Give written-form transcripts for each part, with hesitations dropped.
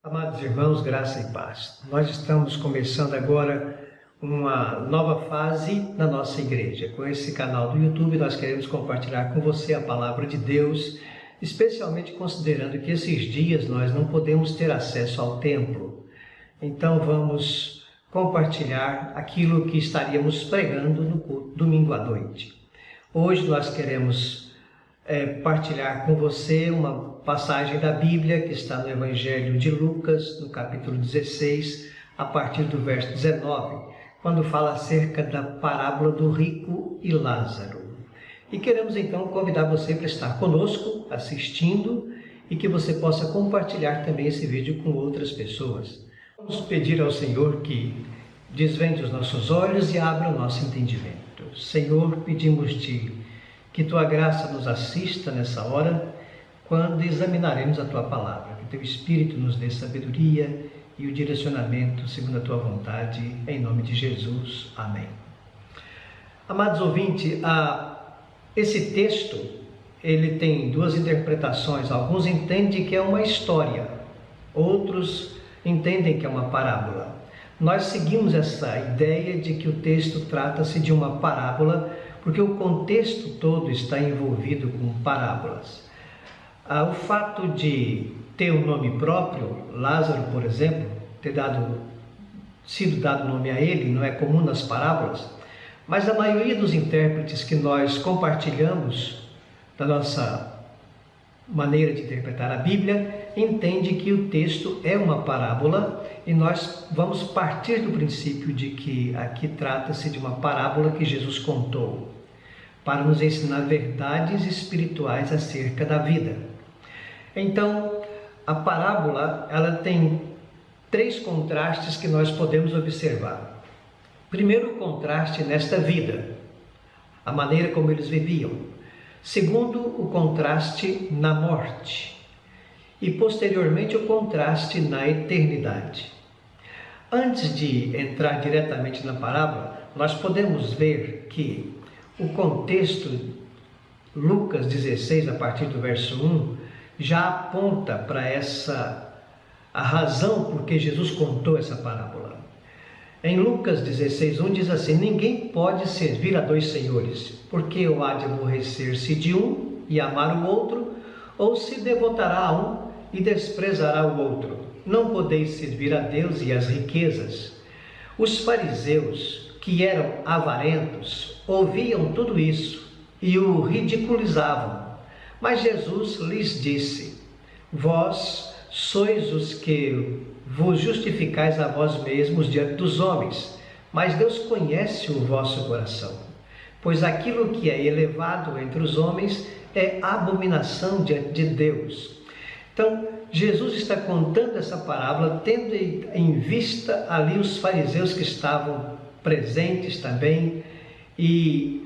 Amados irmãos, graça e paz. Nós estamos começando agora uma nova fase na nossa igreja. Com esse canal do YouTube, nós queremos compartilhar com você a palavra de Deus, especialmente considerando que esses dias nós não podemos ter acesso ao templo. Então vamos compartilhar aquilo que estaríamos pregando no culto domingo à noite. Hoje nós queremos partilhar com você uma passagem da Bíblia que está no Evangelho de Lucas, no capítulo 16, a partir do verso 19, quando fala acerca da parábola do rico e Lázaro. E queremos então convidar você para estar conosco, assistindo, e que você possa compartilhar também esse vídeo com outras pessoas. Vamos pedir ao Senhor que desvende os nossos olhos e abra o nosso entendimento. Senhor, pedimos-te que Tua graça nos assista nessa hora, quando examinaremos a Tua palavra. Que Teu Espírito nos dê sabedoria e o direcionamento segundo a Tua vontade, em nome de Jesus. Amém. Amados ouvintes, esse texto ele tem duas interpretações. Alguns entendem que é uma história, outros entendem que é uma parábola. Nós seguimos essa ideia de que o texto trata-se de uma parábola, porque o contexto todo está envolvido com parábolas. O fato de ter um nome próprio, Lázaro, por exemplo, ter sido dado nome a ele, não é comum nas parábolas, mas a maioria dos intérpretes que nós compartilhamos da nossa maneira de interpretar a Bíblia, entende que o texto é uma parábola e nós vamos partir do princípio de que aqui trata-se de uma parábola que Jesus contou para nos ensinar verdades espirituais acerca da vida. Então, a parábola ela tem três contrastes que nós podemos observar. Primeiro, o contraste nesta vida, a maneira como eles viviam. Segundo, o contraste na morte. E, posteriormente, o contraste na eternidade. Antes de entrar diretamente na parábola, nós podemos ver que o contexto, Lucas 16, a partir do verso 1, já aponta para a razão por que Jesus contou essa parábola. Em Lucas 16, 1 diz assim: ninguém pode servir a dois senhores, porque ou há de aborrecer-se de um e amar o outro, ou se devotará a um e desprezará o outro. Não podeis servir a Deus e às riquezas. Os fariseus, que eram avarentos, ouviam tudo isso e o ridiculizavam. Mas Jesus lhes disse: vós sois os que vos justificais a vós mesmos diante dos homens, mas Deus conhece o vosso coração, pois aquilo que é elevado entre os homens é abominação diante de Deus. Então, Jesus está contando essa parábola tendo em vista ali os fariseus que estavam presentes também e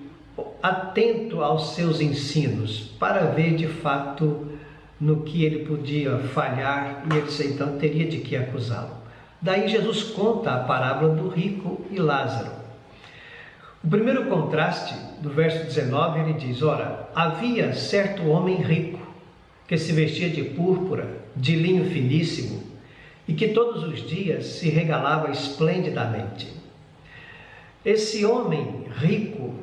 atento aos seus ensinos, para ver de fato no que ele podia falhar e ele então teria de que acusá-lo. Daí Jesus conta a parábola do rico e Lázaro. O primeiro contraste, do verso 19, ele diz: ora, havia certo homem rico, que se vestia de púrpura, de linho finíssimo, e que todos os dias se regalava esplendidamente. Esse homem rico,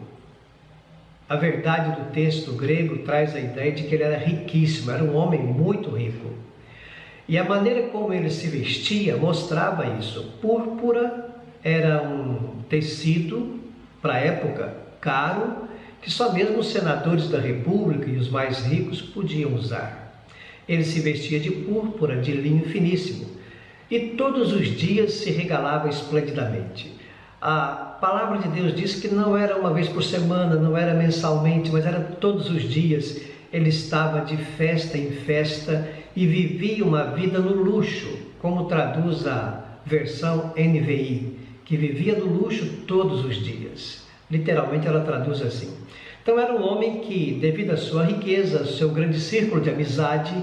a verdade do texto grego traz a ideia de que ele era riquíssimo, era um homem muito rico. E a maneira como ele se vestia mostrava isso. Púrpura era um tecido, para a época, caro, que só mesmo os senadores da República e os mais ricos podiam usar. Ele se vestia de púrpura, de linho finíssimo, e todos os dias se regalava esplendidamente. A palavra de Deus diz que não era uma vez por semana, não era mensalmente, mas era todos os dias. Ele estava de festa em festa e vivia uma vida no luxo, como traduz a versão NVI, que vivia no luxo todos os dias. Literalmente ela traduz assim. Então era um homem que, devido à sua riqueza, ao seu grande círculo de amizade,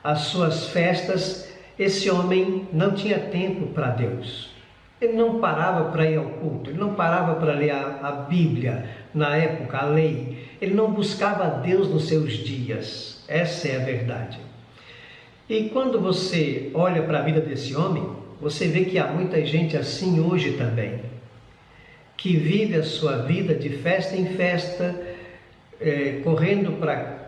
às suas festas, esse homem não tinha tempo para Deus. Ele não parava para ir ao culto, ele não parava para ler a Bíblia na época, a lei. Ele não buscava a Deus nos seus dias. Essa é a verdade. E quando você olha para a vida desse homem, você vê que há muita gente assim hoje também, que vive a sua vida de festa em festa, correndo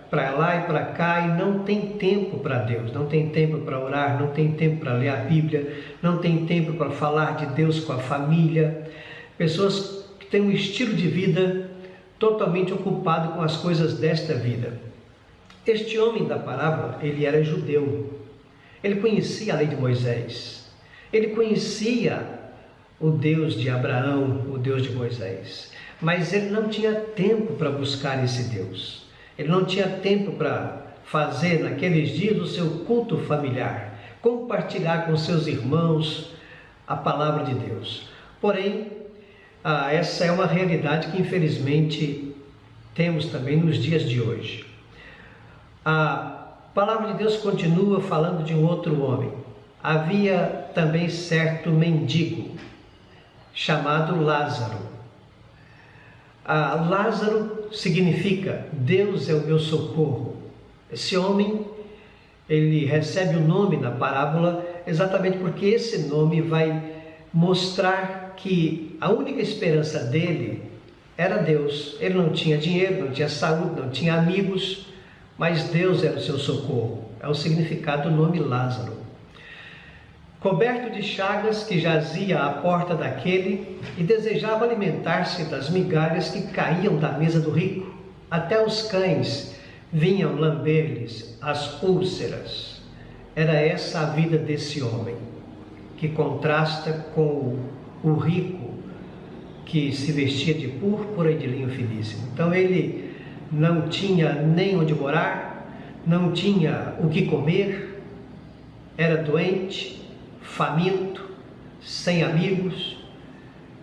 para lá e para cá, e não tem tempo para Deus, não tem tempo para orar, não tem tempo para ler a Bíblia, não tem tempo para falar de Deus com a família. Pessoas que têm um estilo de vida totalmente ocupado com as coisas desta vida. Este homem da parábola, ele era judeu, ele conhecia a lei de Moisés, ele conhecia o Deus de Abraão, o Deus de Moisés, mas ele não tinha tempo para buscar esse Deus, ele não tinha tempo para fazer naqueles dias o seu culto familiar, compartilhar com seus irmãos a palavra de Deus. Porém, essa é uma realidade que infelizmente temos também nos dias de hoje. A palavra de Deus continua falando de um outro homem. Havia também certo mendigo, chamado Lázaro. Lázaro significa Deus é o meu socorro. Esse homem, ele recebe o nome na parábola exatamente porque esse nome vai mostrar que a única esperança dele era Deus. Ele não tinha dinheiro, não tinha saúde, não tinha amigos, mas Deus era o seu socorro. É o significado do nome Lázaro. Coberto de chagas, que jazia à porta daquele e desejava alimentar-se das migalhas que caíam da mesa do rico. Até os cães vinham lamber-lhes as úlceras. Era essa a vida desse homem, que contrasta com o rico que se vestia de púrpura e de linho finíssimo. Então ele não tinha nem onde morar, não tinha o que comer, era doente, faminto, sem amigos,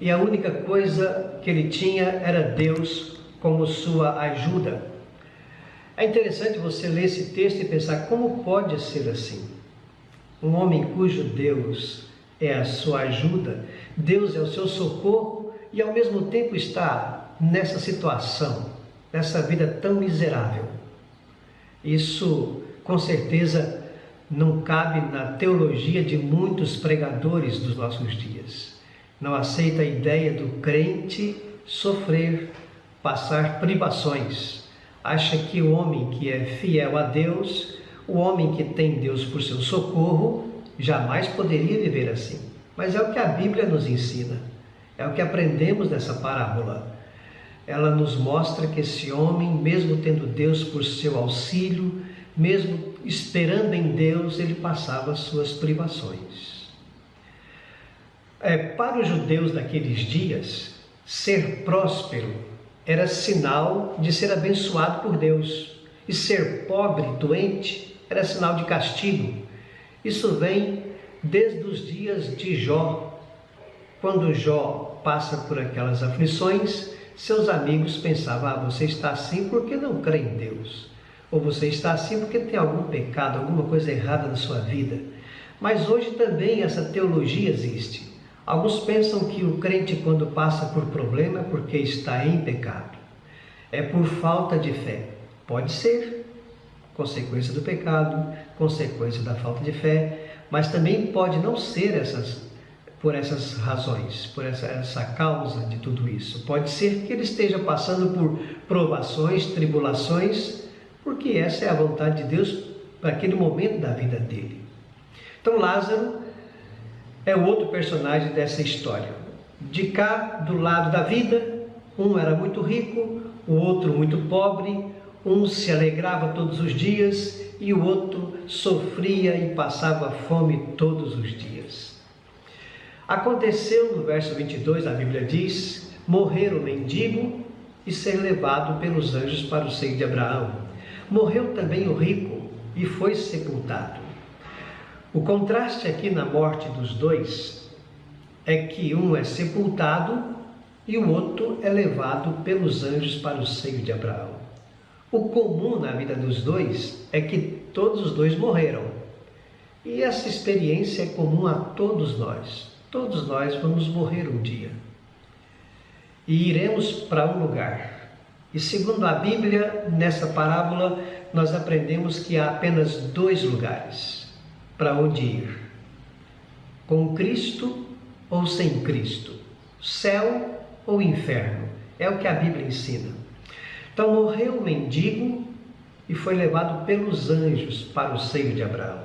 e a única coisa que ele tinha era Deus como sua ajuda. É interessante você ler esse texto e pensar como pode ser assim. Um homem cujo Deus é a sua ajuda, Deus é o seu socorro e ao mesmo tempo está nessa situação, nessa vida tão miserável. Isso, com certeza, não cabe na teologia de muitos pregadores dos nossos dias. Não aceita a ideia do crente sofrer, passar privações. Acha que o homem que é fiel a Deus, o homem que tem Deus por seu socorro, jamais poderia viver assim. Mas é o que a Bíblia nos ensina, é o que aprendemos nessa parábola. Ela nos mostra que esse homem, mesmo tendo Deus por seu auxílio, mesmo esperando em Deus, ele passava as suas privações. Para os judeus daqueles dias, ser próspero era sinal de ser abençoado por Deus. E ser pobre, doente, era sinal de castigo. Isso vem desde os dias de Jó. Quando Jó passa por aquelas aflições, seus amigos pensavam: você está assim porque não crê em Deus. Ou você está assim porque tem algum pecado, alguma coisa errada na sua vida. Mas hoje também essa teologia existe. Alguns pensam que o crente, quando passa por problema, é porque está em pecado. É por falta de fé. Pode ser consequência do pecado, consequência da falta de fé, mas também pode não ser por essas razões, por essa causa de tudo isso. Pode ser que ele esteja passando por provações, tribulações, porque essa é a vontade de Deus para aquele momento da vida dele. Então Lázaro é o outro personagem dessa história. De cá, do lado da vida, um era muito rico, o outro muito pobre, um se alegrava todos os dias e o outro sofria e passava fome todos os dias. Aconteceu, no verso 22, a Bíblia diz, morrer o mendigo e ser levado pelos anjos para o seio de Abraão. Morreu também o rico e foi sepultado. O contraste aqui na morte dos dois é que um é sepultado e o outro é levado pelos anjos para o seio de Abraão. O comum na vida dos dois é que todos os dois morreram. E essa experiência é comum a todos nós. Todos nós vamos morrer um dia. E iremos para um lugar. E segundo a Bíblia, nessa parábola, nós aprendemos que há apenas dois lugares. para onde ir. Com Cristo ou sem Cristo? Céu ou inferno? É o que a Bíblia ensina. Então morreu o mendigo e foi levado pelos anjos para o seio de Abraão.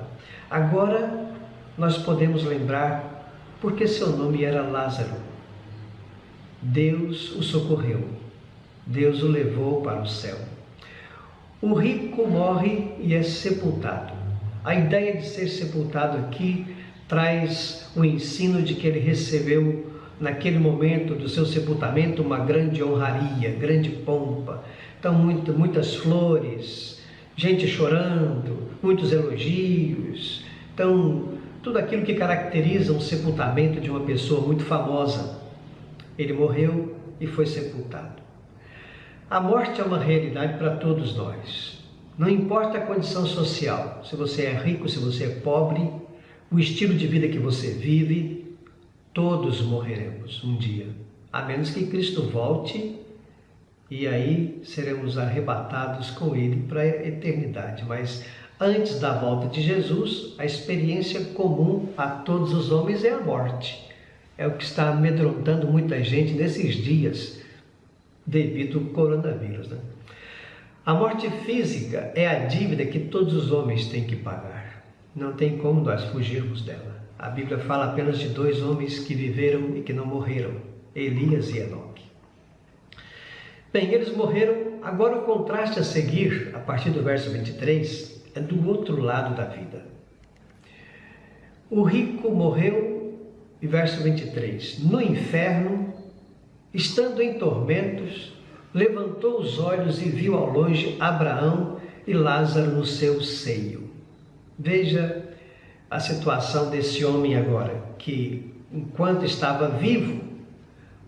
Agora nós podemos lembrar porque seu nome era Lázaro. Deus o socorreu. Deus o levou para o céu. O rico morre e é sepultado. A ideia de ser sepultado aqui traz o ensino de que ele recebeu, naquele momento do seu sepultamento, uma grande honraria, grande pompa. Então, muitas flores, gente chorando, muitos elogios. Então, tudo aquilo que caracteriza um sepultamento de uma pessoa muito famosa. Ele morreu e foi sepultado. A morte é uma realidade para todos nós. Não importa a condição social, se você é rico, se você é pobre, o estilo de vida que você vive, todos morreremos um dia. A menos que Cristo volte e aí seremos arrebatados com Ele para a eternidade. Mas antes da volta de Jesus, a experiência comum a todos os homens é a morte. É o que está amedrontando muita gente nesses dias, devido ao coronavírus, né? A morte física é a dívida que todos os homens têm que pagar. Não tem como nós fugirmos dela. A Bíblia fala apenas de 2 homens que viveram e que não morreram, Elias e Enoque. Bem, eles morreram. Agora o contraste a seguir, a partir do verso 23, é do outro lado da vida. O rico morreu, e verso 23, no inferno, estando em tormentos, levantou os olhos e viu ao longe Abraão e Lázaro no seu seio. Veja a situação desse homem agora, que enquanto estava vivo,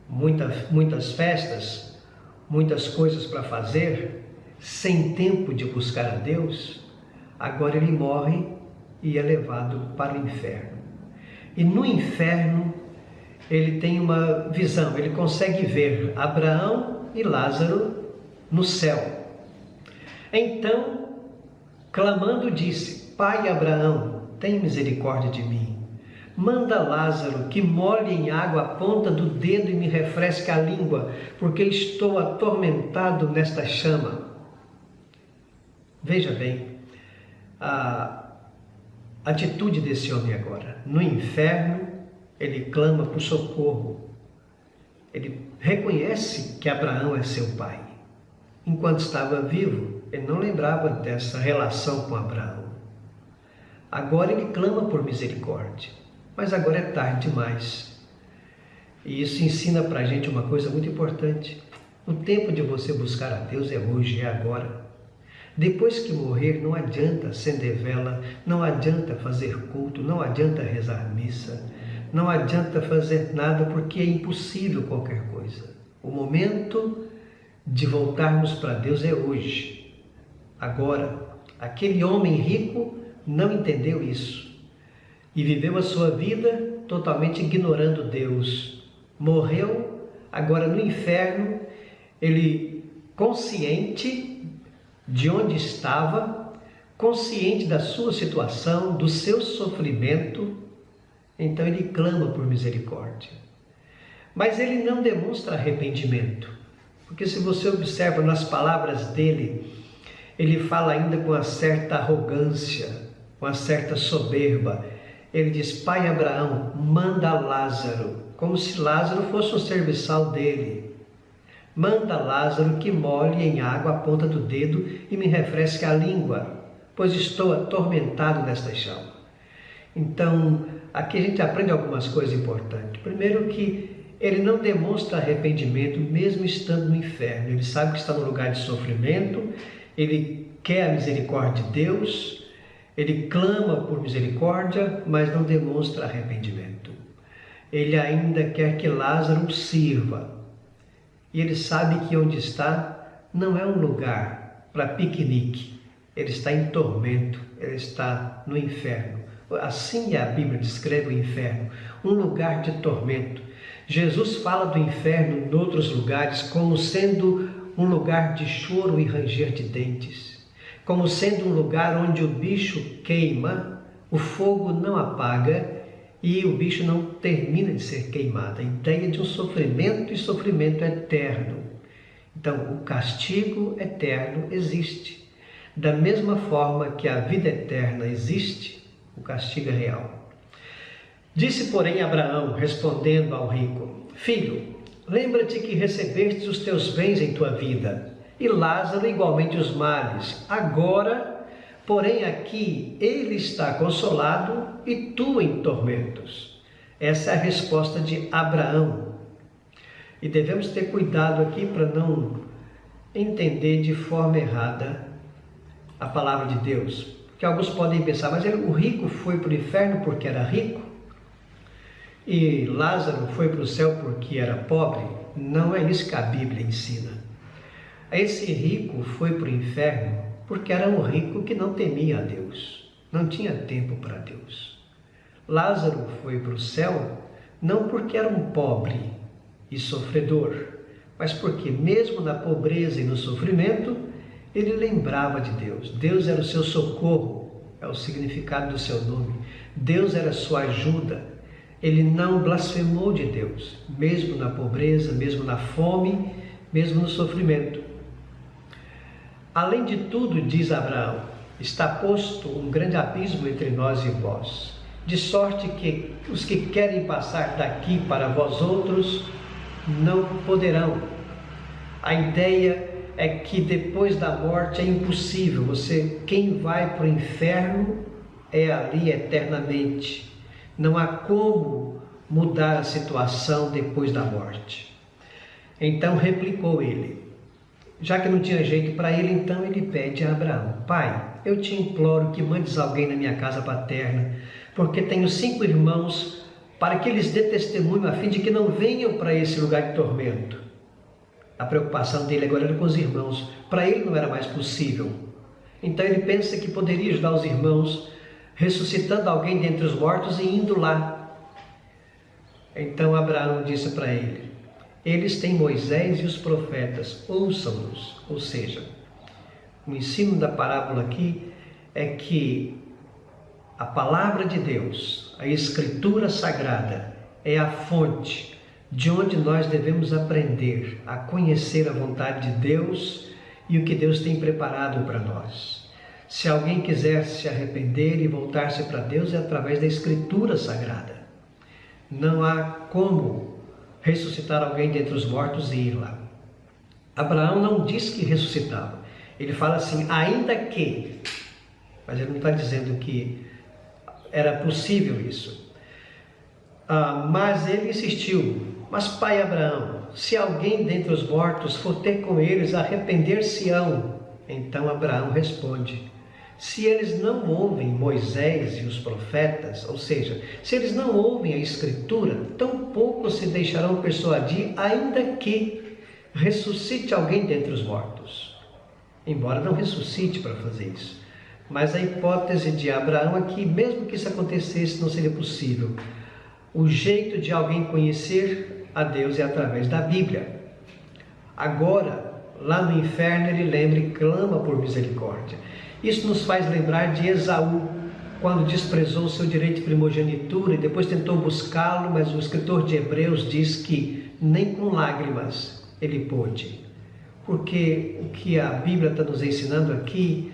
muitas festas, muitas coisas para fazer, sem tempo de buscar a Deus, agora ele morre e é levado para o inferno. E no inferno ele tem uma visão, ele consegue ver Abraão e Lázaro no céu. Então, clamando, disse: Pai Abraão, tem misericórdia de mim. Manda Lázaro que molhe em água a ponta do dedo e me refresque a língua, porque estou atormentado nesta chama. Veja bem a atitude desse homem agora. No inferno, ele clama por socorro. Ele reconhece que Abraão é seu pai. Enquanto estava vivo, ele não lembrava dessa relação com Abraão. Agora ele clama por misericórdia, mas agora é tarde demais. E isso ensina para a gente uma coisa muito importante. O tempo de você buscar a Deus é hoje, é agora. Depois que morrer, não adianta acender vela, não adianta fazer culto, não adianta rezar missa, não adianta fazer nada, porque é impossível qualquer coisa. O momento de voltarmos para Deus é hoje, agora. Aquele homem rico não entendeu isso e viveu a sua vida totalmente ignorando Deus. Morreu, agora no inferno, ele consciente de onde estava, consciente da sua situação, do seu sofrimento, então ele clama por misericórdia. Mas ele não demonstra arrependimento, porque se você observa nas palavras dele, ele fala ainda com uma certa arrogância, com uma certa soberba. Ele diz: Pai Abraão, manda Lázaro, como se Lázaro fosse um serviçal dele. Manda Lázaro que molhe em água a ponta do dedo e me refresque a língua, pois estou atormentado nesta chama. Então, aqui a gente aprende algumas coisas importantes. Primeiro, que ele não demonstra arrependimento mesmo estando no inferno. Ele sabe que está no lugar de sofrimento, ele quer a misericórdia de Deus, ele clama por misericórdia, mas não demonstra arrependimento. Ele ainda quer que Lázaro o sirva. E ele sabe que onde está não é um lugar para piquenique. Ele está em tormento, ele está no inferno. Assim a Bíblia descreve o inferno, um lugar de tormento. Jesus fala do inferno em outros lugares como sendo um lugar de choro e ranger de dentes, como sendo um lugar onde o bicho queima, O fogo não apaga e o bicho não termina de ser queimado. A ideia de um sofrimento e sofrimento eterno. Então, o castigo eterno existe. Da mesma forma que a vida eterna existe, o castigo é real. Disse, porém, Abraão, respondendo ao rico: Filho, lembra-te que recebestes os teus bens em tua vida, e Lázaro igualmente os males. Agora, porém, aqui ele está consolado e tu em tormentos. Essa é a resposta de Abraão. E devemos ter cuidado aqui para não entender de forma errada a palavra de Deus. Porque alguns podem pensar, mas o rico foi para o inferno porque era rico? E Lázaro foi para o céu porque era pobre? Não é isso que a Bíblia ensina. Esse rico foi para o inferno porque era um rico que não temia a Deus, não tinha tempo para Deus. Lázaro foi para o céu não porque era um pobre e sofredor, mas porque mesmo na pobreza e no sofrimento, ele lembrava de Deus. Deus era o seu socorro, é o significado do seu nome. Deus era a sua ajuda. Ele não blasfemou de Deus, mesmo na pobreza, mesmo na fome, mesmo no sofrimento. Além de tudo, diz Abraão, está posto um grande abismo entre nós e vós, de sorte que os que querem passar daqui para vós outros não poderão. A ideia é que depois da morte é impossível. Quem vai para o inferno é ali eternamente. Não há como mudar a situação depois da morte. Então replicou ele. Já que não tinha jeito para ele, então ele pede a Abraão: Pai, eu te imploro que mandes alguém na minha casa paterna, porque tenho 5 irmãos, para que eles dê testemunho, a fim de que não venham para esse lugar de tormento. A preocupação dele agora era com os irmãos. Para ele não era mais possível. Então ele pensa que poderia ajudar os irmãos, ressuscitando alguém dentre os mortos e indo lá. Então Abraão disse para ele: Eles têm Moisés e os profetas, ouçam-nos. Ou seja, o ensino da parábola aqui é que a palavra de Deus, a Escritura Sagrada, é a fonte de onde nós devemos aprender a conhecer a vontade de Deus e o que Deus tem preparado para nós. Se alguém quiser se arrepender e voltar-se para Deus, é através da Escritura Sagrada. Não há como ressuscitar alguém dentre os mortos e ir lá. Abraão não diz que ressuscitava. Ele fala assim, ainda que. Mas ele não está dizendo que era possível isso. Mas ele insistiu. Mas, pai Abraão, se alguém dentre os mortos for ter com eles, arrepender-se-ão. Então Abraão responde: se eles não ouvem Moisés e os profetas, ou seja, se eles não ouvem a Escritura, tampouco se deixarão persuadir, ainda que ressuscite alguém dentre os mortos. Embora não ressuscite para fazer isso. Mas a hipótese de Abraão é que, mesmo que isso acontecesse, não seria possível. O jeito de alguém conhecer a Deus é através da Bíblia. Agora, lá no inferno, ele lembra e clama por misericórdia. Isso nos faz lembrar de Esaú, quando desprezou o seu direito de primogenitura e depois tentou buscá-lo, mas o escritor de Hebreus diz que nem com lágrimas ele pôde. Porque o que a Bíblia está nos ensinando aqui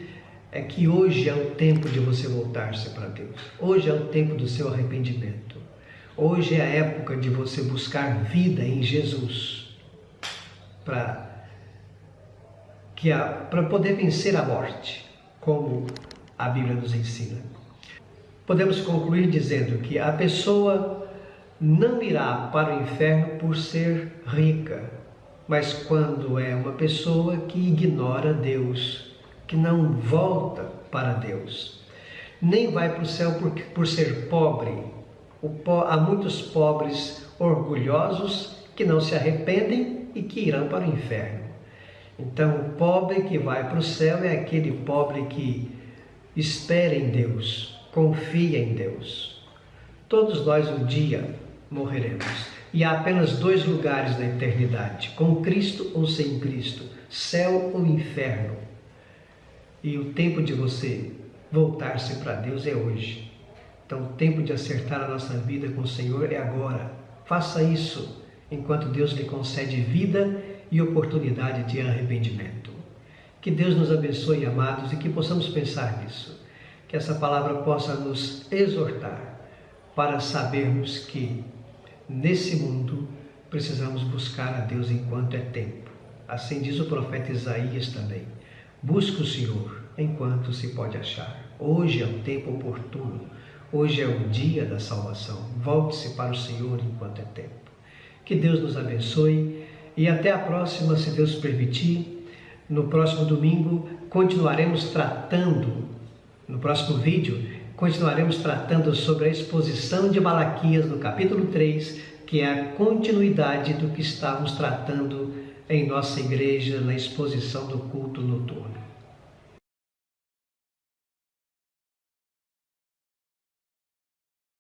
é que hoje é o tempo de você voltar-se para Deus. Hoje é o tempo do seu arrependimento. Hoje é a época de você buscar vida em Jesus para poder vencer a morte, como a Bíblia nos ensina. Podemos concluir dizendo que a pessoa não irá para o inferno por ser rica, mas quando é uma pessoa que ignora Deus, que não volta para Deus. Nem vai para o céu por ser pobre. Há muitos pobres orgulhosos que não se arrependem e que irão para o inferno. Então, o pobre que vai para o céu é aquele pobre que espera em Deus, confia em Deus. Todos nós um dia morreremos. E há apenas 2 lugares na eternidade, com Cristo ou sem Cristo, céu ou inferno. E o tempo de você voltar-se para Deus é hoje. Então, o tempo de acertar a nossa vida com o Senhor é agora. Faça isso enquanto Deus lhe concede vida e oportunidade de arrependimento. Que Deus nos abençoe, amados, e que possamos pensar nisso. Que essa palavra possa nos exortar para sabermos que, nesse mundo, precisamos buscar a Deus enquanto é tempo. Assim diz o profeta Isaías também. Busque o Senhor enquanto se pode achar. Hoje é o tempo oportuno. Hoje é o dia da salvação. Volte-se para o Senhor enquanto é tempo. Que Deus nos abençoe e até a próxima, se Deus permitir. No próximo domingo continuaremos tratando, no próximo vídeo, continuaremos tratando sobre a exposição de Malaquias no capítulo 3, que é a continuidade do que estávamos tratando em nossa igreja na exposição do culto noturno.